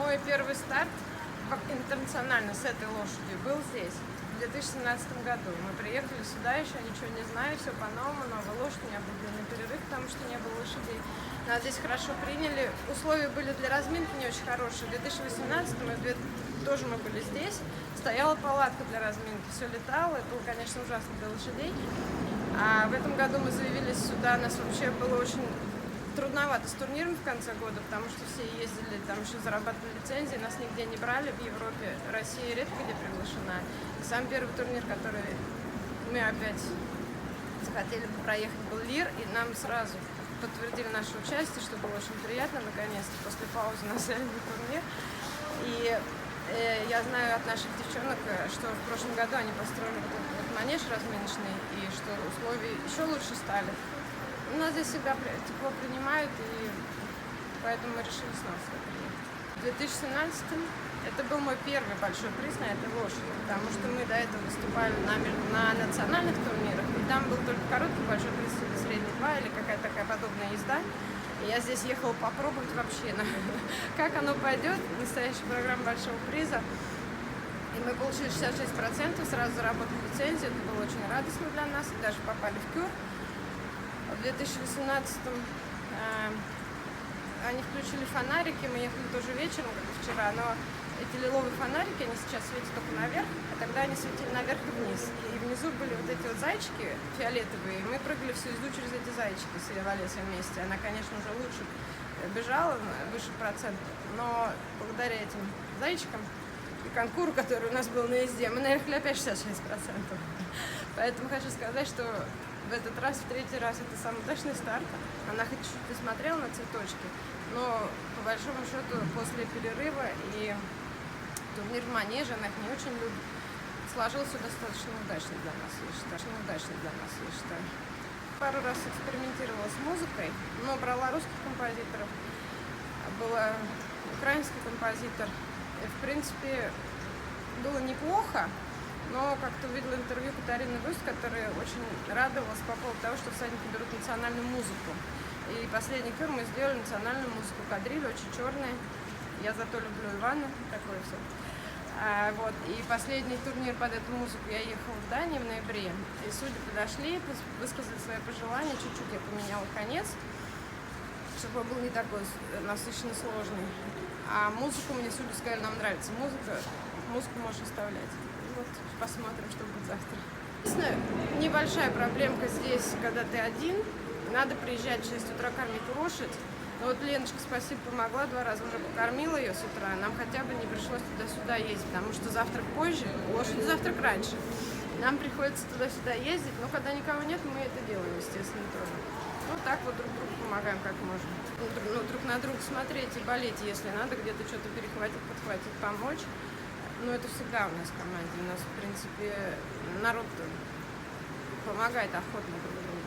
Мой первый старт интернационально с этой лошадью был здесь, в 2017 году. Мы приехали сюда, еще ничего не знаю, все по-новому, новая лошадь, у меня был длинный перерыв, потому что не было лошадей. Нас здесь хорошо приняли, условия были для разминки не очень хорошие. В 2018 тоже мы были здесь, стояла палатка для разминки, все летало, это было, конечно, ужасно для лошадей. А в этом году мы заявились сюда, нас вообще было очень трудновато с турниром в конце года, потому что все ездили, там еще зарабатывали лицензии, нас нигде не брали в Европе, Россия редко где приглашена. И сам первый турнир, который мы опять захотели бы проехать, был Лир, и нам сразу подтвердили наше участие, что было очень приятно, наконец-то, после паузы на сольный турнир. И я знаю от наших девчонок, что в прошлом году они построили вот этот вот манеж разминочный, и что условия еще лучше стали. Нас здесь всегда тепло принимают, и поэтому мы решили снова сюда приехать. В 2017 это был мой первый большой приз на этой лошади, потому что мы до этого выступали на национальных турнирах, и там был только короткий большой приз или средний 2, или какая-то такая подобная езда. И я здесь ехала попробовать вообще, как оно пойдет, настоящая программа большого приза. И мы получили 66%, сразу заработали лицензию, это было очень радостно для нас, и даже попали в КЮР. В 2018-м они включили фонарики, мы ехали тоже вечером, как и вчера, но эти лиловые фонарики, они сейчас светят только наверх, а тогда они светили наверх и вниз. И внизу были вот эти вот зайчики фиолетовые, и мы прыгали всю езду через эти зайчики с Валесой вместе. Она, конечно, уже лучше бежала, выше процент, но благодаря этим зайчикам и конкуру, который у нас был на езде, мы наехали опять 66%. Поэтому хочу сказать, что в этот раз, в третий раз, это самый удачный старт. Она хоть чуть-чуть посмотрела на цветочки, но по большому счету после перерыва и турнир в манеже, она их не очень любит, сложился достаточно удачно для нас, я считаю. Пару раз экспериментировала с музыкой, но брала русских композиторов, была украинский композитор. И, в принципе, было неплохо. Но как-то увидела интервью Катарины Гусь, которая очень радовалась по поводу того, что всадники берут национальную музыку. И последний тур мы сделали национальную музыку. Кадриль очень черная. Я зато люблю Ивана. Такое все. И последний турнир под эту музыку я ехала в Дании в ноябре. И судьи подошли, высказали свои пожелания. Чуть-чуть я поменяла конец, чтобы он был не такой насыщенно сложный. А музыку мне судьи сказали, нам нравится музыку можешь оставлять. Вот, посмотрим, что будет завтра. Небольшая проблемка здесь, когда ты один. Надо приезжать в 6 утра кормить лошадь. Но вот Леночка, спасибо, помогла, 2 раза уже покормила ее с утра. Нам хотя бы не пришлось туда-сюда ездить, потому что завтрак позже, лошадь завтрак раньше. Нам приходится туда-сюда ездить, но когда никого нет, мы это делаем, естественно, тоже. Вот так вот друг другу помогаем, как можем. Друг на друга смотреть и болеть, если надо где-то что-то перехватить, подхватить, помочь. Но это всегда у нас в команде. У нас, в принципе, народ помогает охотно друг другу.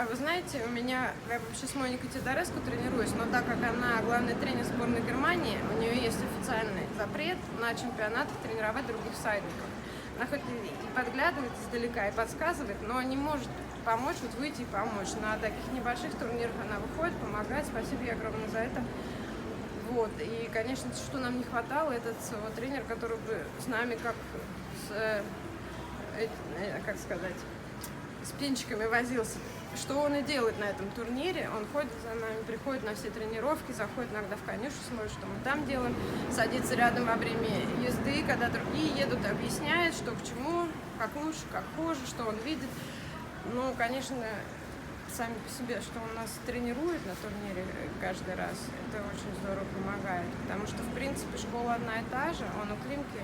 Вы знаете, я вообще с Моникой Теодореску тренируюсь, но так как она главный тренер сборной Германии, у нее есть официальный запрет на чемпионатах тренировать других всадников. Она хоть и подглядывает издалека и подсказывает, но не может помочь, выйти и помочь. На таких небольших турнирах она выходит, помогает. Спасибо ей огромное за это. И, конечно, что нам не хватало, это тренер, который бы с нами с птенчиками возился. Что он и делает на этом турнире. Он ходит за нами, приходит на все тренировки, заходит иногда в конюшню, смотрит, что мы там делаем, садится рядом во время езды, когда другие едут, объясняет, что к чему, как лучше, как хуже, что он видит. Ну, конечно, сами по себе, что он нас тренирует на турнире каждый раз, это очень здорово помогает. Потому что, в принципе, школа одна и та же. Он у Климки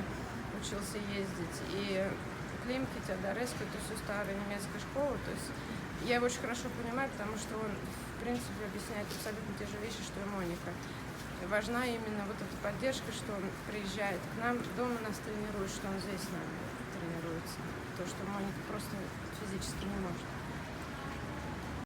учился ездить. И Климки, Теодореску, это все старая немецкая школа. То есть я его очень хорошо понимаю, потому что он, в принципе, объясняет абсолютно те же вещи, что и Моника. И важна именно вот эта поддержка, что он приезжает к нам, дома нас тренирует, что он здесь с нами тренируется. То, что Моника просто физически не может.